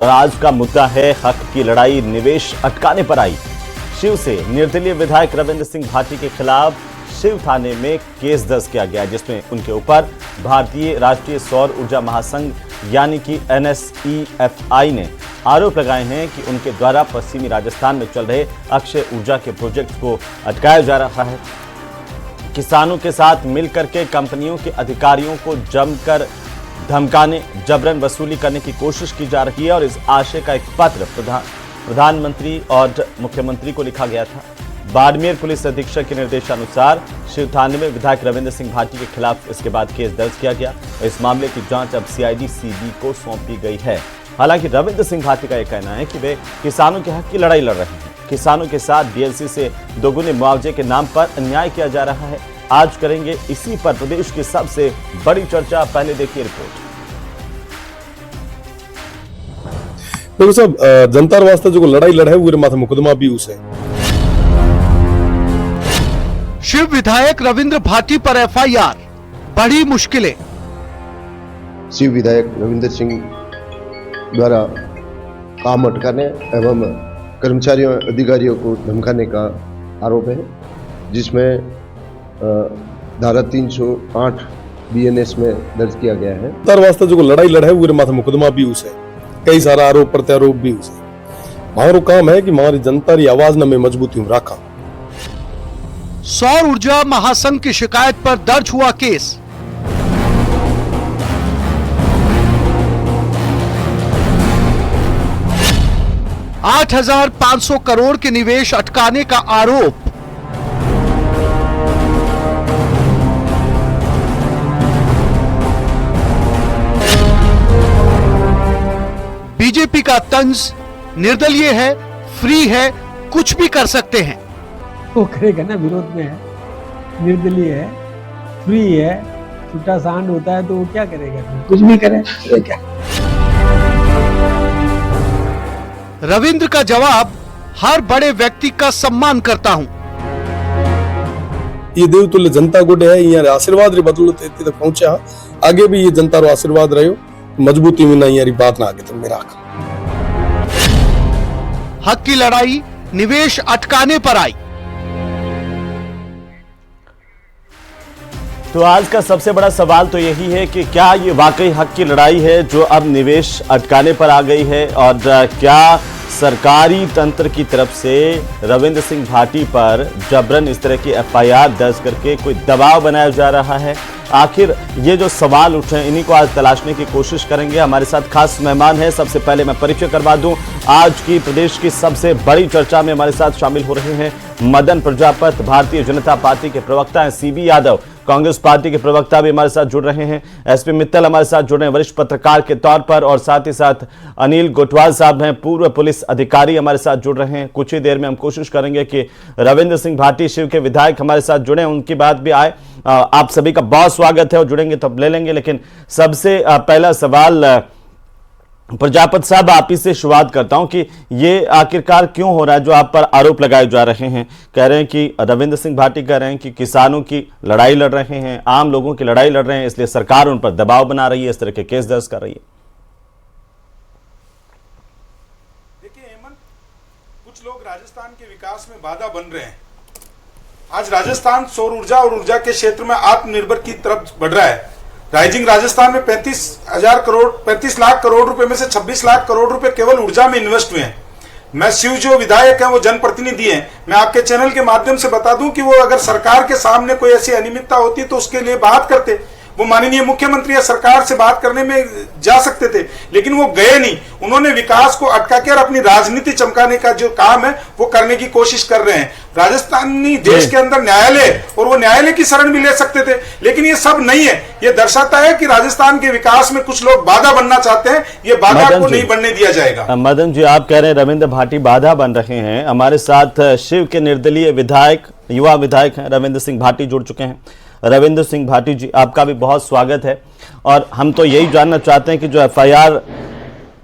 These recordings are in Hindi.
और आज का मुद्दा है हक की लड़ाई, निवेश अटकाने पर आई। शिव से निर्दलीय विधायक रविंद्र सिंह भाटी के खिलाफ शिव थाने में केस दर्ज किया गया, जिसमें उनके ऊपर भारतीय राष्ट्रीय सौर ऊर्जा महासंघ यानी कि NSEFI ने आरोप लगाए हैं कि उनके द्वारा पश्चिमी राजस्थान में चल रहे अक्षय ऊर्जा के प्रोजेक्ट को अटकाया जा रहा है। किसानों के साथ मिलकर के कंपनियों के अधिकारियों को जमकर धमकाने, जबरन वसूली करने की कोशिश की जा रही है और इस आशय का एक पत्र प्रधानमंत्री और मुख्यमंत्री को लिखा गया था। बाड़मेर पुलिस अधीक्षक के निर्देशानुसार शिव थाने में विधायक रविंद्र सिंह भाटी के खिलाफ इसके बाद केस दर्ज किया गया। इस मामले की जांच अब CID CB को सौंपी गई है। हालांकि रविंद्र सिंह भाटी का यह कहना है कि वे किसानों के हक की लड़ाई लड़ रहे हैं। किसानों के साथ DLC से दोगुने मुआवजे के नाम पर अन्याय किया जा रहा है। आज करेंगे इसी पर प्रदेश की सबसे बड़ी चर्चा। पहले देखिए रिपोर्ट। देखो साहब, जनता वास्ते जो लड़ाई लड़े वो माथे मुकदमा भी उसे शिव विधायक रविंद्र भाटी पर FIR, बड़ी मुश्किलें। शिव विधायक रविंद्र सिंह द्वारा काम अटकाने एवं कर्मचारियों अधिकारियों को धमकाने का आरोप है, जिसमें धारा 308 BNS में दर्ज किया गया है। जनता वास्ते जो लड़ाई लड़े वो माथे मुकदमा भी उसे कई सारा आरोप प्रत्यारोप भी उसे हमारा काम है कि हमारी जनता की आवाज न में मजबूती रखा। सौर ऊर्जा महासंघ की शिकायत पर दर्ज हुआ केस। $8,500 करोड़ के निवेश अटकाने का आरोप। बीजेपी का तंज, निर्दलीय है, फ्री है, कुछ भी कर सकते हैं। वो करेगा ना, विरोध में है, निर्दलीय है, फ्री है, छुट्टा सांड होता है तो वो क्या करेगा? कुछ भी करे क्या? रविंद्र का जवाब, हर बड़े व्यक्ति का सम्मान करता हूं। ये देवतुल्य जनता गुड है, यहाँ आशीर्वाद री बदौलत इतनी तक पहुंचा। आगे भी ये जनता रो आशीर्वाद रहो, मजबूती में नहीं यारी बात ना आगे तो मेरा हक की लड़ाई निवेश अटकाने पर आई। तो आज का सबसे बड़ा सवाल तो यही है कि क्या ये वाकई हक की लड़ाई है जो अब निवेश अटकाने पर आ गई है, और क्या सरकारी तंत्र की तरफ से रविंद्र सिंह भाटी पर जबरन इस तरह की FIR दर्ज करके कोई दबाव बनाया जा रहा है? आखिर ये जो सवाल उठे हैं इन्हीं को आज तलाशने की कोशिश करेंगे। हमारे साथ खास मेहमान हैं। सबसे पहले मैं परिचय करवा दूं, आज की प्रदेश की सबसे बड़ी चर्चा में हमारे साथ शामिल हो रहे हैं मदन प्रजापत, भारतीय जनता पार्टी के प्रवक्ता हैं। CB यादव, कांग्रेस पार्टी के प्रवक्ता भी हमारे साथ जुड़ रहे हैं। SP मित्तल हमारे साथ जुड़ रहे हैं वरिष्ठ पत्रकार के तौर पर, और साथ ही साथ अनिल गोटवाल साहब हैं, पूर्व पुलिस अधिकारी, हमारे साथ जुड़ रहे हैं। कुछ ही देर में हम कोशिश करेंगे कि रविंद्र सिंह भाटी शिव के विधायक हमारे साथ जुड़े, उनकी बात भी आए। आप सभी का बहुत स्वागत है, और जुड़ेंगे तो ले लेंगे। लेकिन सबसे पहला सवाल प्रजापत साहब, आप ही से शुरुआत करता हूं कि ये आखिरकार क्यों हो रहा है जो आप पर आरोप लगाए जा रहे हैं? कह रहे हैं कि रविंद्र सिंह भाटी कह रहे हैं कि किसानों की लड़ाई लड़ रहे हैं, आम लोगों की लड़ाई लड़ रहे हैं, इसलिए सरकार उन पर दबाव बना रही है, इस तरह के केस दर्ज कर रही है। देखिए हेमंत, कुछ लोग राजस्थान के विकास में बाधा बन रहे हैं। आज राजस्थान सौर ऊर्जा और ऊर्जा के क्षेत्र में आत्मनिर्भर की तरफ बढ़ रहा है। राइजिंग राजस्थान में 35 लाख करोड़ रुपए में से 26 लाख करोड़ रुपए केवल ऊर्जा में इन्वेस्ट हुए हैं। मैं शिव जो विधायक हैं, वो जनप्रतिनिधि हैं, मैं आपके चैनल के माध्यम से बता दूं कि वो अगर सरकार के सामने कोई ऐसी अनियमितता होती तो उसके लिए बात करते, वो माननीय मुख्यमंत्री या सरकार से बात करने में जा सकते थे, लेकिन वो गए नहीं। उन्होंने विकास को अटका के और अपनी राजनीति चमकाने का जो काम है वो करने की कोशिश कर रहे हैं। राजस्थानी देश के अंदर न्यायालय, और वो न्यायालय की शरण भी ले सकते थे, लेकिन ये सब नहीं है। ये दर्शाता है कि राजस्थान के विकास में कुछ लोग बाधा बनना चाहते हैं, ये बाधा को नहीं बनने दिया जाएगा। मदन जी, आप कह रहे हैं रविंद्र भाटी बाधा बन रहे हैं। हमारे साथ शिव के निर्दलीय विधायक, युवा विधायक हैं रविंद्र सिंह भाटी जुड़ चुके हैं। रविंद्र सिंह भाटी जी, आपका भी बहुत स्वागत है। और हम तो यही जानना चाहते हैं कि जो FIR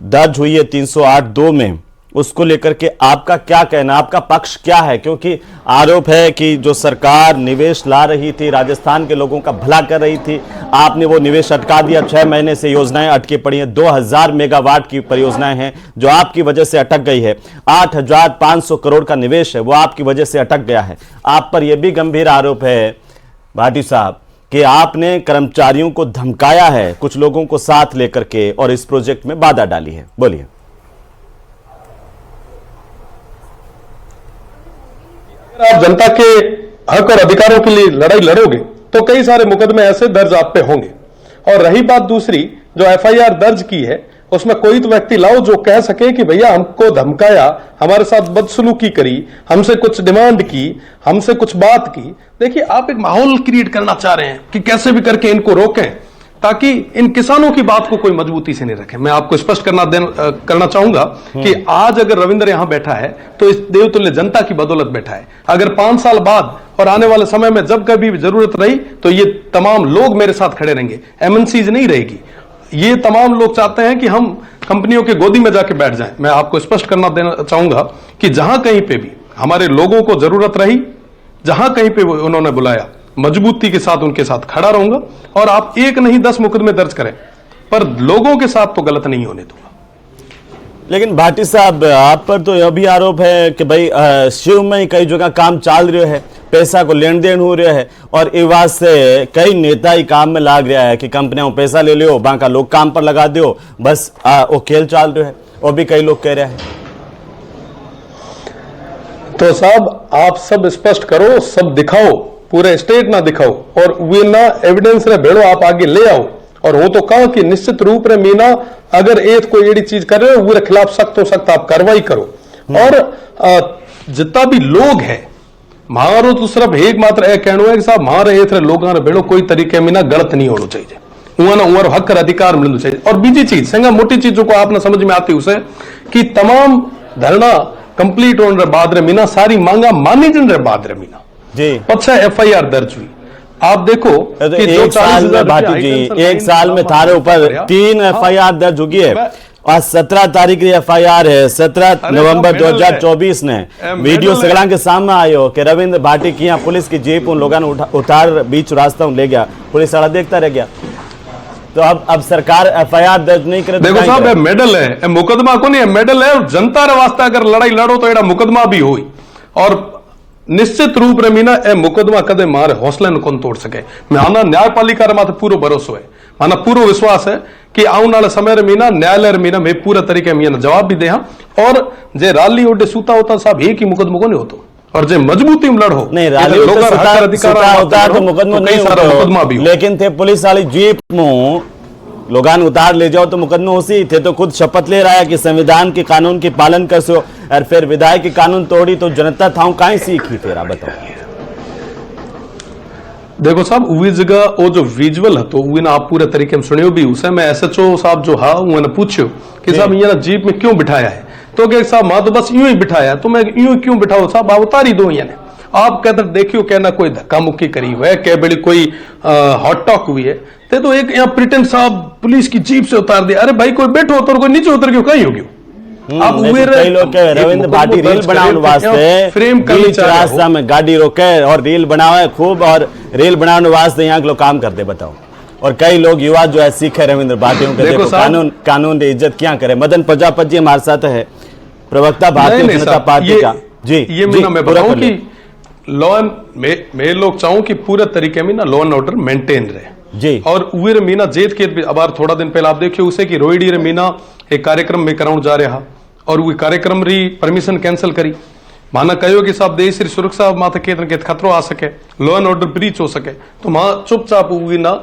दर्ज हुई है 308(2) में, उसको लेकर के आपका क्या कहना, आपका पक्ष क्या है? क्योंकि आरोप है कि जो सरकार निवेश ला रही थी, राजस्थान के लोगों का भला कर रही थी, आपने वो निवेश अटका दिया। 6 महीने से योजनाएं अटकी पड़ी हैं, 2000 मेगावाट की परियोजनाएं हैं जो आपकी वजह से अटक गई है। 8500 करोड़ का निवेश है वो आपकी वजह से अटक गया है। आप पर यह भी गंभीर आरोप है भाटी साहब कि आपने कर्मचारियों को धमकाया है, कुछ लोगों को साथ लेकर के, और इस प्रोजेक्ट में बाधा डाली है। बोलिए। अगर आप जनता के हक और अधिकारों के लिए लड़ाई लड़ोगे तो कई सारे मुकदमे ऐसे दर्ज आप पे होंगे। और रही बात दूसरी, जो एफआईआर दर्ज की है उसमें कोई तो व्यक्ति लाओ जो कह सके कि भैया हमको धमकाया, हमारे साथ बदसलूकी करी, हमसे कुछ डिमांड की, हमसे कुछ बात की। देखिए, आप एक माहौल क्रिएट करना चाह रहे हैं कि कैसे भी करके इनको रोकें ताकि इन किसानों की बात को कोई मजबूती से नहीं रखे। मैं आपको स्पष्ट करना चाहूंगा कि आज अगर रविंद्र यहां बैठा है तो इस देवतुल्य जनता की बदौलत बैठा है। अगर 5 साल बाद और आने वाले समय में जब कभी भी जरूरत रही तो ये तमाम लोग मेरे साथ खड़े रहेंगे, एमएनसीज नहीं रहेगी। ये तमाम लोग चाहते हैं कि हम कंपनियों के गोदी में जाके बैठ जाएं। मैं आपको स्पष्ट करना देना चाहूंगा कि जहां कहीं पे भी हमारे लोगों को जरूरत रही, जहां कहीं पे उन्होंने बुलाया, मजबूती के साथ उनके साथ खड़ा रहूंगा। और आप 1 नहीं 10 मुकदमे दर्ज करें, पर लोगों के साथ तो गलत नहीं होने दूंगा। लेकिन भाटी साहब, आप पर तो यह भी आरोप है कि भाई शिव में ही कई जगह काम चल रहा है, पैसा को लेन देन हो रहा है, और इस बात से कई नेता ही काम में लाग रहा है कि कंपनियों पैसा ले लियो, बाका लोग काम पर लगा दियो, बस वो खेल चल रहा है। और भी कई लोग कह रहे हैं। तो साहब, आप सब स्पष्ट करो, सब दिखाओ, पूरे स्टेट ना दिखाओ, और वे ना एविडेंस रे भेड़ो आप आगे ले आओ। और वो तो कहा कि निश्चित रूप रे मीना अगर एक कोई एड़ी चीज कर रहे हो वो खिलाफ सख्त हो सख्त आप कार्रवाई करो। और जितना भी लोग है मारो तो सिर्फ एक मात्र यह कहना है कि साहब मारे एथरे लोगों रे भेड़ो कोई तरीके मीना गलत नहीं होना चाहिए, उमर हक और अधिकार मिलना चाहिए। और बीजी चीज संगा मोटी चीजों को आपने समझ में आती उसे कि तमाम धरना कंप्लीट होने रे बाद रे मीना सारी मांगा मानी जन रे बाद रे मीना जी पछा एफआईआर दर्ज हुई। आप देखो तो एक साल में भाटी जी, एक साल में थारे ऊपर 3 एफआईआर दर्ज हुई है। और 17 तारीख की एफआईआर है, 17 नवंबर 2024 ने वीडियो सगड़ा के सामने आयो कि रविंद्र भाटी की यहाँ पुलिस की जीप उन लोगों ने उतार बीच रास्ता ले गया, पुलिस वाला देखता रह गया। तो अब सरकार एफआईआर दर्ज नहीं करे। देखो साहब, मेडल है, मुकदमा को नहीं है, मेडल है। जनता रे वास्ते अगर लड़ाई लड़ो तो एड़ा मुकदमा भी हुई। और निश्चित रूप रे मीना ए मुकदमा कदे मारे हौसले न कौन तोड़ सके। माना न्यायपालिका रे माथे पूरो भरोसो है, माना पूरो विश्वास है कि आने वाले समय रे मीना न्यायालय रे मीना में पूरा तरीके मीना जवाब भी दे। और जे राली ओडे सूता होता साहब एक ही मुकदमा को नहीं होतो, और जे मजबूती में लड़ो नहीं राली होता तो मुकदमा नहीं होता, लेकिन थे पुलिस वाली जीप में लोगान उतार ले जाओ तो मुकदमा उसी थे। तो खुद शपथ ले रहा है कि संविधान के कानून की पालन कर सो, और फिर विधायक की कानून तोड़ी तो जनता था कहीं सीखी फिर आप बताओ। देखो साहब, वही जगह वो जो विजुअल है तो वो ना आप पूरे तरीके में सुनियो भी उसे। मैं एसएचओ साहब जो हा उन्होंने पूछो कि साहब ये ना जीप में क्यों बिठाया है, तो क्या साहब मां तो बस यूं ही बिठाया, तो मैं यूं क्यों बिठाओ साहब, आप उतारी दो। यानी आप कहते देखियो कहना कोई धक्का मुक्की करी हुआ है, कह बड़ी कोई हॉट टॉक हुई है, तो एक यहाँ प्रिटेंड साहब पुलिस की जीप से उतार दिया। अरे भाई कोई बैठो उतर, कोई नीचे उतर क्यों, कहीं हो गयो। आप कई लोग कह रविंद्र भाटी रील बनाने वास्ते फ्रेम बीच रास्ता में गाड़ी रोके और रील बनावे खूब, और रील बनाने वास्ते यहाँ के लोग काम करते बताओ। और कई लोग युवा जो है सीखे रविंद्र भाटी के देखो कानून की इज्जत क्या करे। मदन प्रजापति हमारे साथ है, प्रवक्ता भारतीय जनता पार्टी का। जी ये मैं बताऊं कि लॉ मैं लोग चाहूं कि पूरे तरीके में ना लॉ एंड ऑर्डर मेंटेन रहे जी। और उवेर मीना जेत के अब थोड़ा दिन पहले आप देखियो उसे कि रोहिडी रे मीना एक कार्यक्रम में कराउंड जा रहा, और वो कार्यक्रम री परमिशन कैंसिल करी। माना कहो कि साहब देश री सुरक्षा माथे के खतरो आ सके, लॉ एंड ऑर्डर ब्रीच हो सके, तो मां चुपचाप हुई ना,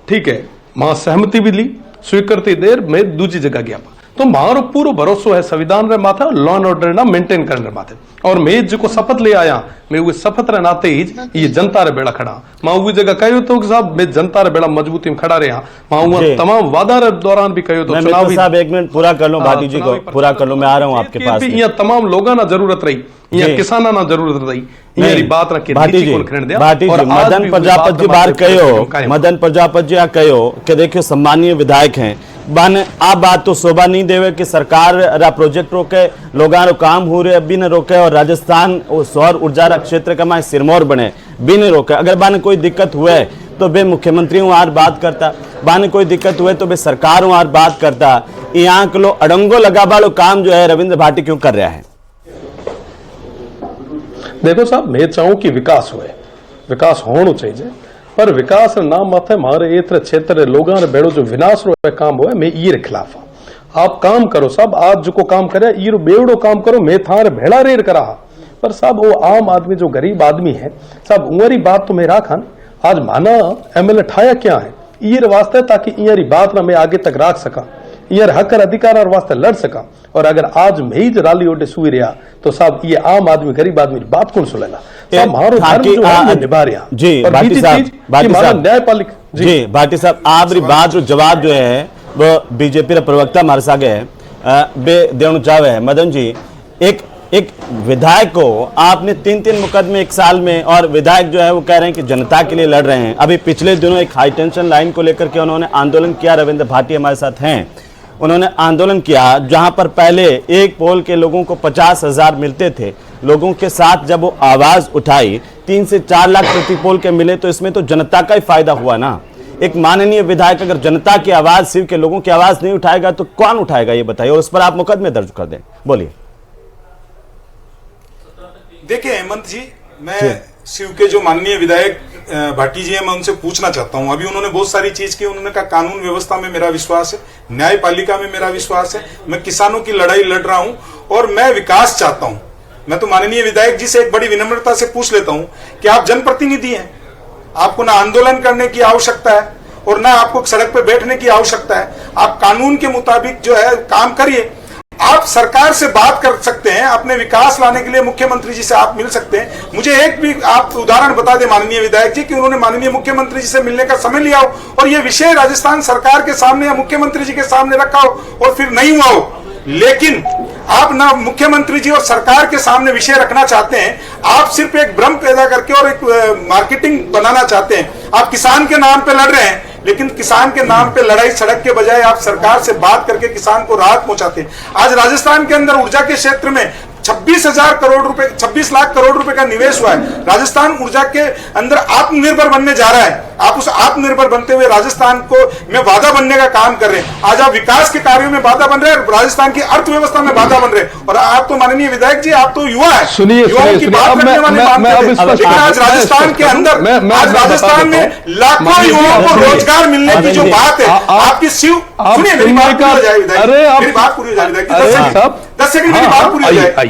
ठीक है, मां सहमति भी ली, स्वीकृति देर में दूसरी जगह गया। तो मारो पूरा भरोसा है संविधान रे माथे, लॉ एंड ऑर्डर ना मेंटेन करने माथे। और मैं जो शपथ ले आया, मैं वो शपथ रे नाते ही ये जनता रे बेड़ा खड़ा, मां वो जगह कहो तो साहब मैं जनता रे बेड़ा मजबूती में खड़ा रहा। मां वो तमाम वादा रे दौरान भी कहो तो चुनाव साहब 1 मिनट पूरा कर लो, भाटी जी को पूरा कर लो, मैं आ रहा हूं आपके पास। यहाँ तमाम लोगों ना जरूरत रही, यहाँ किसाना ना जरूरत रही, ये बात रखी भाटी जी। मदन प्रजापति जी बार कहो, मदन प्रजापति जी कहो कि देखियो सम्मानीय विधायक हैं, बन आ बात तो शोभा नहीं देवे कि सरकार रा प्रोजेक्ट रोके, लोगों रो काम हो रहे बिन रोके, और राजस्थान सौर ऊर्जा रा क्षेत्र का माए सिरमौर बने बिन रोके। अगर बन कोई दिक्कत हुए तो बे मुख्यमंत्री वार बात करता, बन कोई दिक्कत हुए तो बे सरकार वार बात करता। यहाँ के लो अड़ंगो लगा वालो काम जो है रविंद्र भाटी क्यों कर रहा है? देखो साहब, मैं चाहूं कि विकास हुए, विकास होना चाहिए, पर विकास नाम माथे मारे एत्र क्षेत्र लोगों ने बेड़ो जो विनाश रो काम हुए, मैं ये खिलाफ हूं। आप काम करो साहब, आज जो को काम करे ये बेवड़ो काम करो, मैं थार भेड़ा रेर करा, पर साहब वो आम आदमी जो गरीब आदमी है साहब उमरी बात तो मेरा खान आज माना एमएलए ठाया क्या है ये वास्ते, ताकि इरी बात ना मैं आगे तक रख सका, यार हक और अधिकार और वास्ते लड़ सका। और अगर आज मैं ही राली ओटे सुई रहा तो साहब ये आम आदमी गरीब आदमी बात कौन सुनेगा? निभा रहा जी भाटी साहब, न्यायपालिका जी भाटी साहब, आपरी बात जो जवाब जो है वो बीजेपी रा प्रवक्ता मारे सागे बे देणु चाहे मदन जी। एक विधायक को आपने 3 मुकदमे 1 साल में, और विधायक जो है वो कह रहे हैं कि जनता के लिए लड़ रहे हैं। अभी पिछले दिनों एक हाई टेंशन लाइन को लेकर के उन्होंने आंदोलन किया, रविंद्र भाटी हमारे साथ हैं, उन्होंने आंदोलन किया जहां पर पहले एक पोल के लोगों को 50,000 मिलते थे, लोगों के साथ जब वो आवाज उठाई 3 से 4 लाख प्रति पोल के मिले, तो इसमें तो जनता का ही फायदा हुआ ना। एक माननीय विधायक अगर जनता की आवाज, शिव के लोगों की आवाज नहीं उठाएगा तो कौन उठाएगा ये बताइए, और उस पर आप मुकदमे दर्ज कर दें। बोलिए। देखिए हेमंत जी, मैं शिव के जो माननीय विधायक भाटी जी हैं, मैं उनसे पूछना चाहता हूं। अभी उन्होंने बहुत सारी चीज की, उन्होंने कहा कानून व्यवस्था में मेरा विश्वास है, न्यायपालिका में मेरा विश्वास है, मैं किसानों की लड़ाई लड़ रहा हूं और मैं विकास चाहता हूं। मैं तो माननीय विधायक जी से एक बड़ी विनम्रता से पूछ लेता हूं कि आप जनप्रतिनिधि हैं, आपको ना आंदोलन करने की आवश्यकता है और ना आपको सड़क पर बैठने की आवश्यकता है। आप कानून के मुताबिक जो है काम करिए। आप सरकार से बात कर सकते हैं, अपने विकास लाने के लिए मुख्यमंत्री जी से आप मिल सकते हैं। मुझे एक भी आप उदाहरण बता दें माननीय विधायक जी कि उन्होंने माननीय मुख्यमंत्री जी से मिलने का समय लिया हो और यह विषय राजस्थान सरकार के सामने या मुख्यमंत्री जी के सामने रखा हो और फिर नहीं हुआ हो। लेकिन आप ना मुख्यमंत्री जी और सरकार के सामने विषय रखना चाहते हैं, आप सिर्फ एक भ्रम पैदा करके और एक मार्केटिंग बनाना चाहते हैं। आप किसान के नाम पे लड़ रहे हैं, लेकिन किसान के नाम पे लड़ाई सड़क के बजाय आप सरकार से बात करके किसान को राहत पहुंचाते हैं। आज राजस्थान के अंदर ऊर्जा के क्षेत्र में 26,000 करोड़ रुपए, 26 लाख करोड़ रुपए का निवेश हुआ है। राजस्थान ऊर्जा के अंदर आत्मनिर्भर बनने जा रहा है। आप उस आत्मनिर्भर बनते हुए राजस्थान को में बाधा बनने का काम कर रहे हैं। आज आप विकास के कार्यों में बाधा बन रहे हैं, राजस्थान की अर्थव्यवस्था में बाधा बन रहे हैं। और आप तो माननीय विधायक जी, आप तो युवा है, युवाओं की बात करने वाले लेकिन आज राजस्थान के अंदर, आज राजस्थान में लाखों युवाओं को रोजगार मिलने की जो बात है, आपकी शिव सुनिए, मेरी बात पूरी हो जाए विधायक, मेरी बात पूरी हो जाए विधायक, 10 सेकंड मेरी बात पूरी हो जाए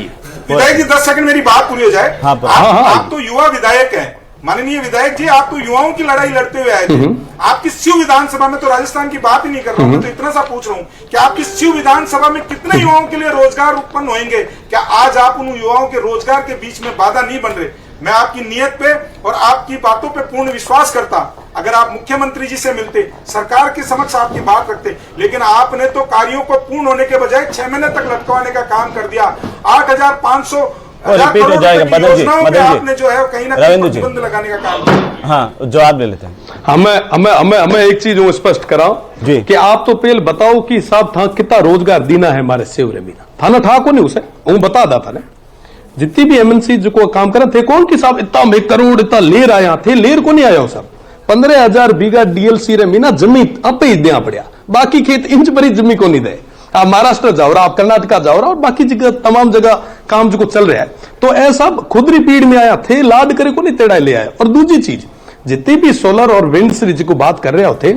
विधायक जी, 10 सेकंड मेरी बात पूरी हो जाए। आप तो युवा विधायक हैं माननीय विधायक जी, आप तो युवाओं की लड़ाई लड़ते हुए आए थे। आपकी शिव विधानसभा में, तो राजस्थान की बात ही नहीं कर रहा हूं, मैं तो इतना सा पूछ रहा हूं कि आपकी शिव विधानसभा में कितने युवाओं के लिए रोजगार उत्पन्न होंगे? क्या आज आप उन युवाओं के रोजगार के बीच में बाधा नहीं बन रहे? मैं आपकी नीयत पे और आपकी बातों पे पूर्ण विश्वास करता। अगर आप मुख्यमंत्री जी से मिलते, सरकार के समक्ष आपकी बात रखते, लेकिन आपने तो कार्यों को पूर्ण होने के बजाय 6 महीने तक लटकवाने का काम कर दिया। 8,500 रिपीट हो जाएगा मदन जी, आपने जो है कहीं ना कहीं प्रतिबंध लगाने का काम किया। हाँ, जवाब ले लेते हैं। हमें एक चीज स्पष्ट कराओ जी कि आप तो पहले बताओ कि साहब था कितना रोजगार देना है हमारे सेवरे मीना थाना था को नहीं उसे वो बता था ने जितनी भी एमएनसी जो को काम करे थे कौन की साहब इतना 1 करोड़ इतना लेर आया थे, लेर को नहीं आया साहब। 15,000 बीघा डीएलसी रे मीना जमीन आप ही दिया पड़ा, बाकी खेत इंच भरी जमीन को नहीं दे। आप महाराष्ट्र जाओ रहा, आप कर्नाटका जाओ रहा और बाकी जगह तमाम जगह काम जो चल रहा है, तो ऐसा खुद रिपीट में आया थे, लाड करे को नहीं तेड़ा ले आया। और दूसरी चीज जितनी भी सोलर और विंड से जिसको बात कर रहे होते,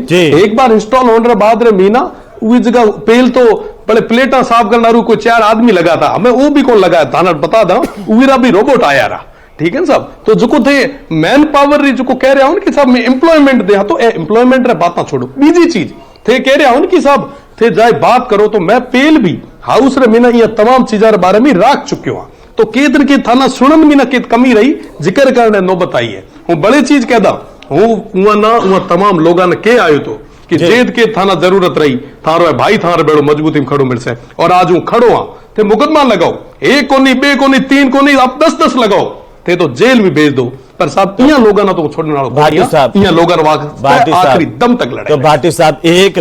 एक बार इंस्टॉल होने बाद रे मीना वही जगह पेल तो बड़े प्लेटा साफ करना कोई 4 आदमी लगा था, हमें वो भी कौन लगाया था ना बता दा, उवीरा भी रोबोट आया रहा, ठीक है साहब। तो जो थे मैन पावर जो कह रहे हो कि साहब मैं एम्प्लॉयमेंट दे, तो एम्प्लॉयमेंट रे बात ना छोड़ो। बीजी चीज थे कह रहे हो कि साहब थे जाए बात करो, तो मैं पेल भी हाउस रे मीना ये तमाम चीजा बारे में राख चुके हूं, तो केंद्र के थाना सुनन मीना के कमी रही जिक्र करने नो बताइए। हूं बड़े चीज कहदा हूं ना तमाम लोगों ने के आयो तो कि जेद के थाना जरूरत रही, थारो है भाई थारो बेड़ो मजबूती में खड़ो मिल से, और आज हूं खड़ो हां थे मुकदमा लगाओ, 1 कोनी 2 कोनी 3 कोनी आप 10-10 लगाओ थे तो जेल में भेज दो। पर साहब यहाँ लोगों ना तो छोड़ने वाला भाटी साहब, यहाँ लोगों भाटी साहब, आखिरी दम तक लड़े। तो भाटी साहब एक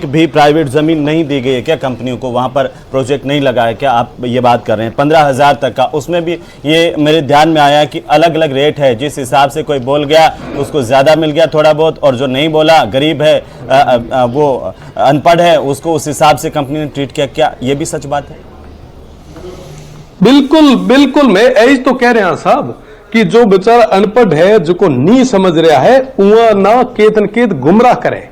भी प्राइवेट जमीन नहीं दी गई है क्या कंपनियों को? वहां पर प्रोजेक्ट नहीं लगा है क्या? आप ये बात कर रहे हैं 15,000 तक का, उसमें भी ये मेरे ध्यान में आया कि अलग अलग रेट है। जिस हिसाब से कोई बोल गया तो उसको ज्यादा मिल गया थोड़ा बहुत, और जो नहीं बोला गरीब है वो अनपढ़ है उसको उस हिसाब से कंपनी ने ट्रीट किया। क्या ये भी सच बात है? बिल्कुल बिल्कुल, मैं यही तो कह रहा साहब कि जो बेचारा अनपढ़ है, जो को नहीं समझ रहा है, उआ ना केतन केत गुमराह करे,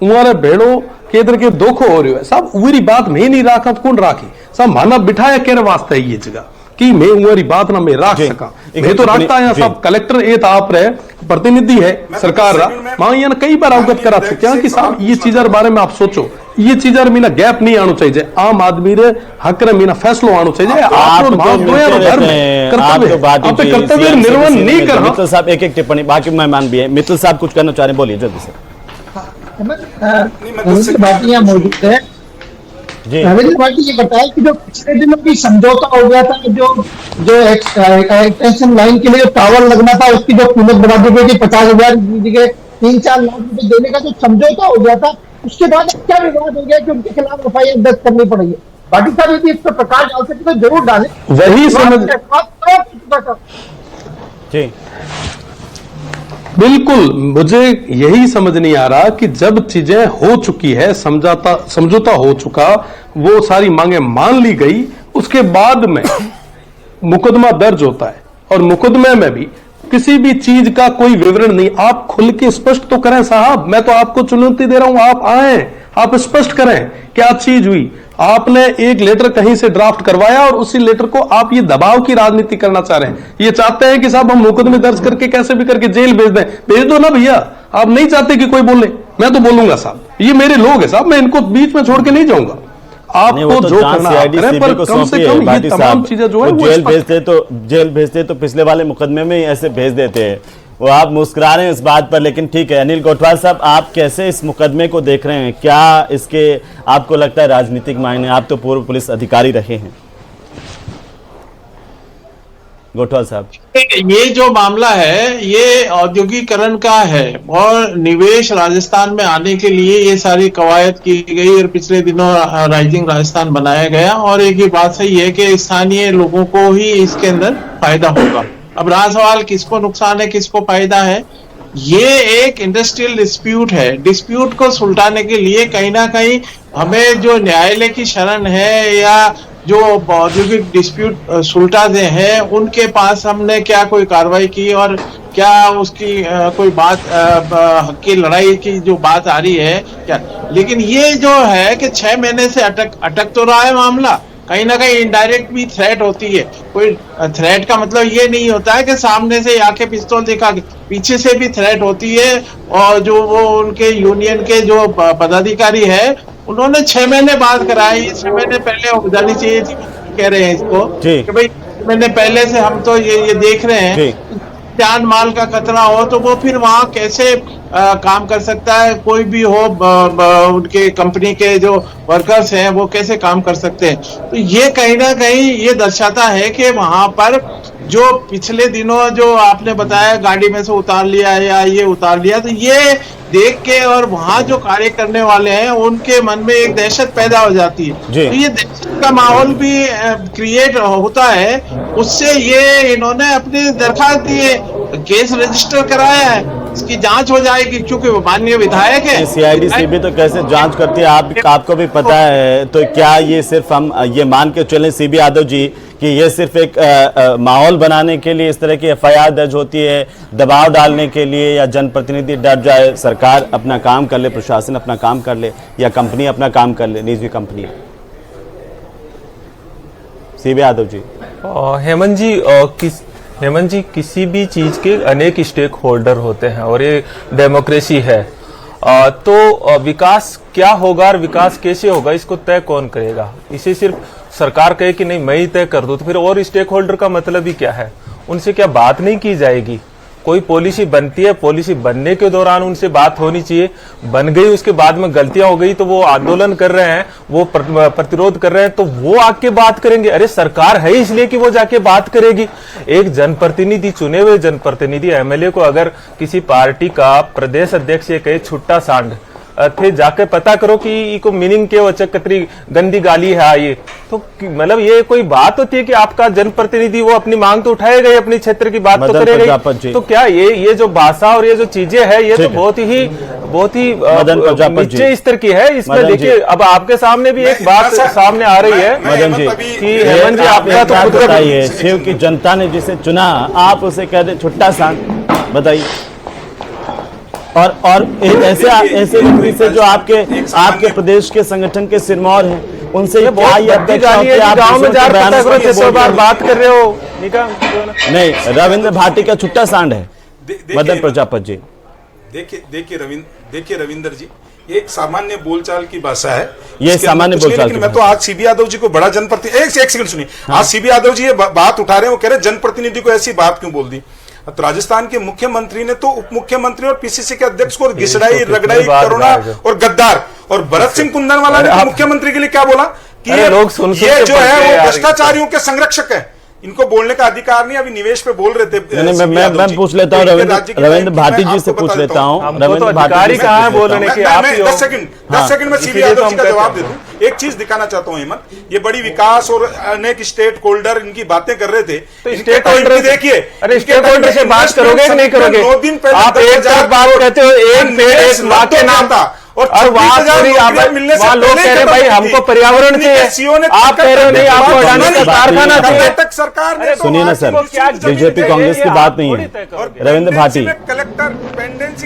उआ भेड़ो केतन के धोखो हो रही है साहब। उरी बात मैं नहीं राखा तो कौन राखी साहब? माना बिठाया केरे वास्ते ये जगह कि मैं उरी बात ना मैं राख सका, मैं तो राखता है साहब। कलेक्टर ये तो आप रहे प्रतिनिधि है सरकार रा, मां ये कई बार अवगत करा चुके हैं कि साहब ये चीजर बारे में आप सोचो, ये चीजर मीना गैप नहीं आना चाहिए, आम आदमी रे हक रे मीना फैसलो आना चाहिए। आप कर्तव्य निर्वहन नहीं कर। मित्तल साहब एक एक टिप्पणी, बाकी मेहमान भी है। मित्तल साहब कुछ कहना चाह रहे हैं, बोलिए जल्दी से। रविंद्र भाटी यहाँ मौजूद है। रविंद्र भाटी ये बताया कि जो पिछले दिनों की समझौता हो गया था, जो एक्सटेंशन लाइन के लिए टावर लगना था उसकी जो कीमत बढ़ा दी गई थी 50,000 की जगह 3-4 लाख रुपए देने का जो समझौता हो गया था, उसके बाद क्या विवाद हो गया कि उनके खिलाफ FIR दर्ज करनी पड़ी है। भाटी साहब यदि इस पर प्रकाश डाल सके तो जरूर डालें। वही समझ बिल्कुल, मुझे यही समझ नहीं आ रहा कि जब चीजें हो चुकी है, समझौता हो चुका, वो सारी मांगे मान ली गई, उसके बाद में मुकदमा दर्ज होता है और मुकदमे में भी किसी भी चीज का कोई विवरण नहीं। आप खुल के स्पष्ट तो करें साहब, मैं तो आपको चुनौती दे रहा हूं, आप आए, आप स्पष्ट करें क्या चीज हुई। आपने एक लेटर कहीं से ड्राफ्ट करवाया और उसी लेटर को आप ये दबाव की राजनीति करना चाह रहे हैं। ये चाहते हैं कि साहब हम मुकदमे दर्ज करके कैसे भी करके जेल भेज दें। भेज दो ना भैया, आप नहीं चाहते कि कोई बोले, मैं तो बोलूंगा साहब, ये मेरे लोग हैं साहब, मैं इनको बीच में छोड़ के नहीं जाऊंगा। आपको तो जो करना है, पर कम से कम ये तमाम चीजें जो है वो जेल भेजते तो पिछले वाले मुकदमे में ही ऐसे भेज देते हैं। वो आप मुस्कुरा रहे हैं इस बात पर, लेकिन ठीक है। अनिल गोठवाल साहब, आप कैसे इस मुकदमे को देख रहे हैं? क्या इसके आपको लगता है राजनीतिक मायने? आप तो पूर्व पुलिस अधिकारी रहे हैं। गोठवाल साहब, ये जो मामला है ये औद्योगिकरण का है और निवेश राजस्थान में आने के लिए ये सारी कवायद की गई और पिछले दिनों राइजिंग राजस्थान बनाया गया। और एक ही बात सही है कि स्थानीय लोगों को ही इसके अंदर फायदा होगा। अब रहा सवाल किसको नुकसान है, किसको फायदा है। ये एक इंडस्ट्रियल डिस्प्यूट है। डिस्प्यूट को सुलझाने के लिए कहीं ना कहीं हमें जो न्यायालय की शरण है या जो औद्योगिक डिस्प्यूट सुलझाते हैं उनके पास हमने क्या कोई कार्रवाई की और क्या उसकी कोई बात हक की लड़ाई की जो बात आ रही है क्या। लेकिन ये जो है कि 6 महीने से अटक तो रहा है मामला, कहीं ना कहीं इनडायरेक्ट भी थ्रेट होती है। कोई थ्रेट का मतलब ये नहीं होता है कि सामने से आके पिस्तौल दिखा के, पीछे से भी थ्रेट होती है। और जो वो उनके यूनियन के जो पदाधिकारी है उन्होंने 6 महीने बाद कराया, 6 महीने पहले हो जानी चाहिए थी, कह रहे हैं इसको कि भाई 6 महीने पहले से हम तो ये देख रहे हैं जान माल का खतरा हो तो वो फिर वहां कैसे काम कर सकता है। कोई भी हो उनके कंपनी के जो वर्कर्स हैं वो कैसे काम कर सकते हैं। तो ये कहीं ना कहीं ये दर्शाता है कि वहां पर जो पिछले दिनों जो आपने बताया गाड़ी में से उतार लिया या ये उतार लिया, तो ये देख के और वहां जो कार्य करने वाले हैं उनके मन में एक दहशत पैदा हो जाती है। तो ये दहशत का माहौल भी क्रिएट होता है। उससे ये इन्होंने अपनी दरखास्त दी है, केस रजिस्टर कराया है, इसकी जांच हो जाएगी क्योंकि वो माननीय विधायक है। CID CBI तो कैसे जांच करती है आपको भी पता है। तो क्या ये सिर्फ हम ये मान के चलें CB यादव जी कि ये सिर्फ एक माहौल बनाने के लिए इस तरह की FIR दर्ज होती है, दबाव डालने के लिए, या जनप्रतिनिधि डर जाए, सरकार अपना काम कर ले, प्रशासन अपना काम कर ले, या कंपनी अपना काम कर ले, निजी कंपनी? CB यादव जी। हेमंत जी, किसी भी चीज के अनेक स्टेक होल्डर होते हैं और ये डेमोक्रेसी है। तो विकास क्या होगा और विकास कैसे होगा इसको तय कौन करेगा? इसे सिर्फ सरकार कहे कि नहीं मैं ही तय कर दूं तो फिर और स्टेक होल्डर का मतलब ही क्या है? उनसे क्या बात नहीं की जाएगी? कोई पॉलिसी बनती है, पॉलिसी बनने के दौरान उनसे बात होनी चाहिए। बन गई, उसके बाद में गलतियां हो गई तो वो आंदोलन कर रहे हैं, वो प्रतिरोध कर रहे हैं, तो वो आके बात करेंगे। अरे सरकार है इसलिए कि वो जाके बात करेगी। एक जनप्रतिनिधि, चुने हुए जनप्रतिनिधि एमएलए को अगर किसी पार्टी का प्रदेश अध्यक्ष ये कहे छुट्टा सांड, थे जाके पता करो कि इको मीनिंग के वचक कतरी गंदी गाली है ये, तो मतलब ये कोई बात होती है कि आपका जनप्रतिनिधि वो अपनी मांग तो उठाएगा ही, अपनी क्षेत्र की बात तो करेगा। तो क्या ये जो भाषा और ये जो चीजें है ये तो बहुत ही नीचे स्तर की है। इसमें देखिए अब आपके सामने भी एक बात सामने आ रही है मदन जी कि हेमंत जी आपका तो खुद बताइए, शिव की जनता ने जिसे चुना आप उसे कह दे छुट्टा सांड, बताइए। और ऐसे व्यक्ति से जो आपके प्रदेश के संगठन के सिरमौर हैं, उनसे ये क्या ये अपेक्षा होती है? आप गांव में जा रहे हो 600 बार बात कर रहे हो, नहीं, रविंद्र भाटी का छुट्टा सांड है मदन प्रजापति जी। देखिए रविंद्र जी, एक सामान्य बोलचाल की भाषा है, ये सामान्य बोलचाल। लेकिन मैं तो आज सीबी यादव जी को बड़ा जनप्रतिनिधि, एक सेकंड सुनिए, आज सीबी यादव जी ये बात उठा रहे हैं, वो कह रहे जनप्रतिनिधि को ऐसी बात क्यों बोल दी? तो राजस्थान के मुख्यमंत्री ने तो उप मुख्यमंत्री और पीसीसी के अध्यक्ष को घिसड़ाई, रगड़ाई, करुणा और गद्दार, और भरत सिंह कुंदनवाला ने तो मुख्यमंत्री के लिए क्या बोला कि ये जो है वो भ्रष्टाचारियों के संरक्षक है, इनको बोलने का अधिकार नहीं। अभी निवेश पे बोल रहे थे। मैं पूछ लेता हूँ रविंद्र भाटी जी से पूछ लेता हूँ, रविंद्र भाटी कहाँ है बोलने की? 10 सेकंड में सीबी यादव जी का जवाब दे दूं। एक चीज दिखाना चाहता हूँ हेमंत, ये बड़ी विकास और अनेक स्टेक होल्डर इनकी बातें कर रहे थे, तो स्टेक होल्डर देखिए, अरे स्टेक होल्डर से बात करोगे कि नहीं करोगे? 2 दिन पहले आप एक तरफ बात कहते हो, एक पेड़ एक माँ के नाम था, और वहां लोग कह रहे भाई हमको पर्यावरण चाहिए, आप कह रहे हो नहीं आपको अडानी का कारखाना चाहिए। सरकार ने सुनिए ना सर, बीजेपी कांग्रेस की बात नहीं है।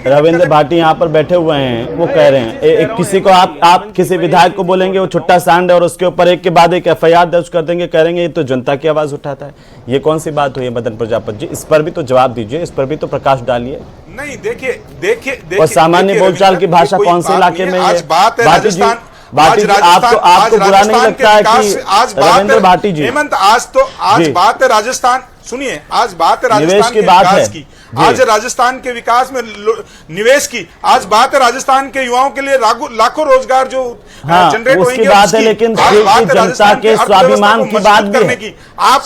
रविंद्र भाटी यहाँ पर बैठे हुए हैं, वो कह रहे हैं किसी को आप किसी विधायक को बोलेंगे वो छुट्टा सांड है और उसके ऊपर एक के बाद एक एफआईआर दर्ज कर देंगे, कहेंगे ये तो जनता की आवाज उठाता है। ये कौन सी बात हुई है मदन प्रजापति जी? इस पर भी तो जवाब दीजिए, इस पर भी तो प्रकाश डालिए। नहीं, देखिए और सामान्य बोलचाल की भाषा कौन से इलाके में? आज बात है राजस्थान, भाटी जी, आपको बुरा नहीं लगता है कि रविंद्र भाटी जी? हेमंत, आज बात है राजस्थान, सुनिए, आज बात है राजस्थान की बात है, आज राजस्थान के विकास में निवेश की, आज बात है राजस्थान के युवाओं के लिए लाखों रोजगार जो जनरेट होंगे, उसकी बात है। लेकिन शिव की जनता के स्वाभिमान की बात भी है,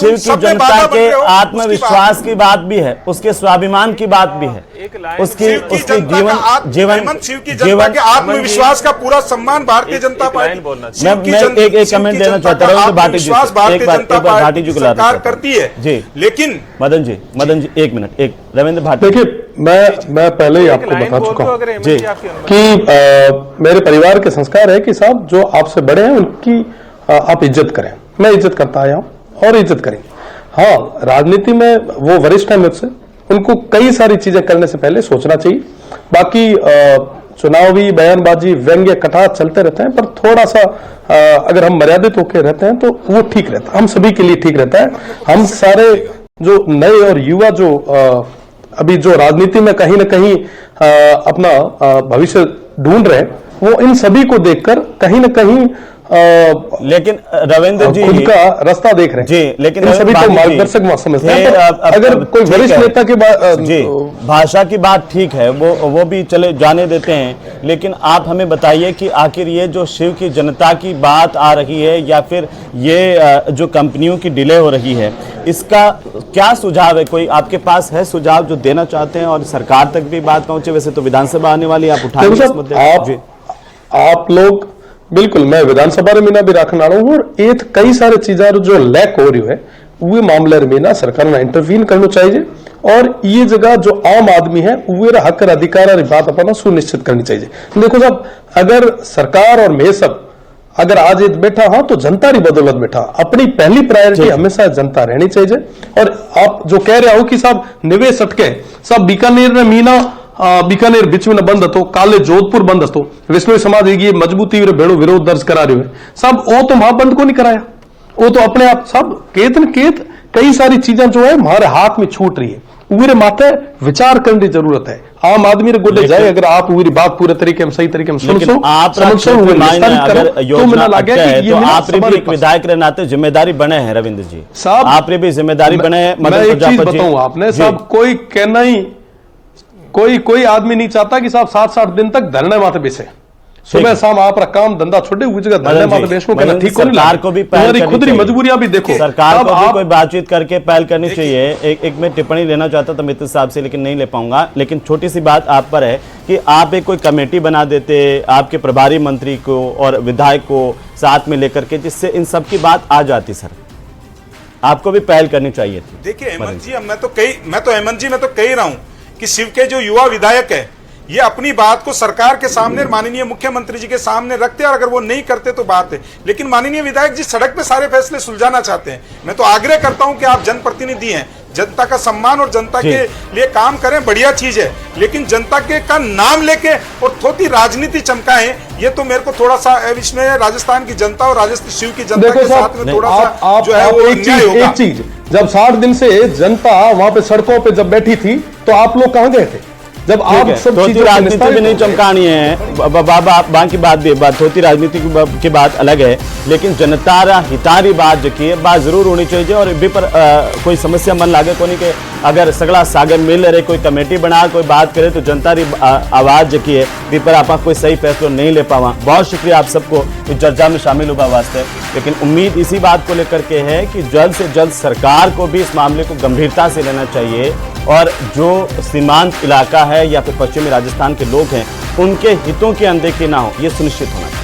शिव की जनता के आत्मविश्वास की बात भी है, उसके स्वाभिमान की बात भी है, उसकी जीवन आत्मविश्वास का पूरा सम्मान भारतीय जनता पार्टी। मैं एक कमेंट देना चाहता हूँ भाटी जी, एक बार भाटी जी को सरकार करती है जी। लेकिन मदन जी 1 मिनट, रविंद्र भाटी। देखिए, मैं पहले ही आपको बता चुका हूं जी कि मेरे परिवार के संस्कार है कि साहब जो आपसे बड़े हैं उनकी आप इज्जत करें। मैं इज्जत करता आया हूं और इज्जत करेंगे। हाँ, राजनीति में वो वरिष्ठ है मुझसे, उनको कई सारी चीजें करने से पहले सोचना चाहिए। बाकी चुनावी बयानबाजी, व्यंग्य, कटाक्ष चलते रहते हैं, पर थोड़ा सा अगर हम मर्यादित होकर रहते हैं तो वो ठीक रहता है, हम सभी के लिए ठीक रहता है। हम सारे जो नए और युवा जो अभी जो राजनीति में कहीं ना कहीं अपना भविष्य ढूंढ रहे हैं, वो इन सभी को देखकर कहीं ना कहीं लेकिन रविंद्र जी खुद का रास्ता देख रहे हैं जी। लेकिन इन सभी को मार्गदर्शक समझते हैं। अगर कोई वरिष्ठ नेता की जी भाषा की बात ठीक है, वो भी चले जाने देते हैं, लेकिन आप हमें बताइए कि आखिर ये जो शिव की जनता की बात आ रही है या फिर ये जो कंपनियों की डिले हो रही है, इसका क्या सुझाव है? कोई आपके पास है सुझाव जो देना चाहते हैं और सरकार तक भी बात पहुंचे? वैसे तो विधानसभा आने वाली, आप उठाएंगे इस मुद्दे? आप लोग बिल्कुल, मैं विधानसभा में भी रखना हूँ और एक कई सारे चीजा जो लैक हो रही है वे मामले में सरकार ने इंटरवीन करना चाहिए और ये जगह जो आम आदमी है वे हक अधिकार बात अपना सुनिश्चित करनी चाहिए। देखो साहब, अगर सरकार और मैं सब अगर आज बैठा हाँ तो जनता की बदौलत बैठा, अपनी पहली प्रायोरिटी हमेशा जनता रहनी चाहिए। और आप जो कह रहे हो कि साहब निवेश अटके, सब बीकानेर में मीना बीकानेर बीच में बंद હતો, काले जोधपुर बंद હતો, विष्णु समाज ये मजबूती भेड़ो विरोध दर्ज करा रहे सब, वो तो वहां बंद को नहीं कराया, वो तो अपने आप सब केत न केत कई सारी चीजें जो है हमारे हाथ में छूट रही है, उरे माथे विचार करने की जरूरत है। आम आदमी रे गोडे जाए, अगर आप उरी बात पूरे तरीके में सही तरीके में सुनो, आप भी एक विधायक के नाते जिम्मेदारी बने हैं रविंद्र जी, आप भी जिम्मेदारी बने हैं। मैं एक चीज बताऊं आपने साहब, कोई कहना ही कोई आदमी नहीं चाहता कि साहब 7-8 दिन तक धरने माथे बेचे, सुबह शाम आप काम धंधा छोड़े हुई जगह धरने माथे बेचो करना ठीक नहीं। सरकार को भी पहल करनी खुद की मजबूरियां भी देखो, सरकार को भी कोई बातचीत करके पहल करनी चाहिए। एक मैं टिप्पणी लेना चाहता था मित्र साहब से, लेकिन नहीं ले पाऊंगा। लेकिन छोटी सी बात आप पर है कि आप एक कोई कमेटी बना देते आपके प्रभारी मंत्री को और विधायक को साथ में लेकर के, जिससे इन सब की बात आ जाती। सर आपको भी पहल करनी चाहिए थी। देखिए हेमंत जी, मैं तो कह रहा हूं कि शिव के जो युवा विधायक है ये अपनी बात को सरकार के सामने, माननीय मुख्यमंत्री जी के सामने रखते हैं, और अगर वो नहीं करते तो बात है। लेकिन माननीय विधायक जी सड़क पे सारे फैसले सुलझाना चाहते हैं। मैं तो आग्रह करता हूं कि आप जनप्रतिनिधि हैं, जनता का सम्मान और जनता के लिए काम करें, बढ़िया चीज है। लेकिन जनता के का नाम लेके और थोड़ी राजनीति चमकाएं, ये तो मेरे को थोड़ा सा इसमें राजस्थान की जनता और राजस्थान शिव की जनता के साथ में थोड़ा सा जो है वो अन्याय होगा। एक चीज, जब 60 दिन से जनता वहां पे सड़कों पे जब बैठी थी तो आप लोग कहां गए थे? जब आप सब चीजें राजनीति भी नहीं चमकानी है, बाकी बात भी बात होती, राजनीति की बात अलग है, लेकिन जनता हितारी बात जो की बात जरूर होनी चाहिए। और भी पर कोई समस्या मन लागे को नहीं कि अगर सगला सागर मिल रहे कोई कमेटी बना कोई बात करे तो जनता री आवाज जो की है भी पर आप कोई सही फैसला नहीं ले पावा। बहुत शुक्रिया आप सबको इस चर्चा में शामिल हुआ वास्ते। लेकिन उम्मीद इसी बात को लेकर के है कि जल्द से जल्द सरकार को भी इस मामले को गंभीरता से लेना चाहिए, और जो सीमांत इलाका है या फिर पश्चिमी राजस्थान के लोग हैं उनके हितों की अनदेखी ना हो, ये सुनिश्चित होना चाहिए।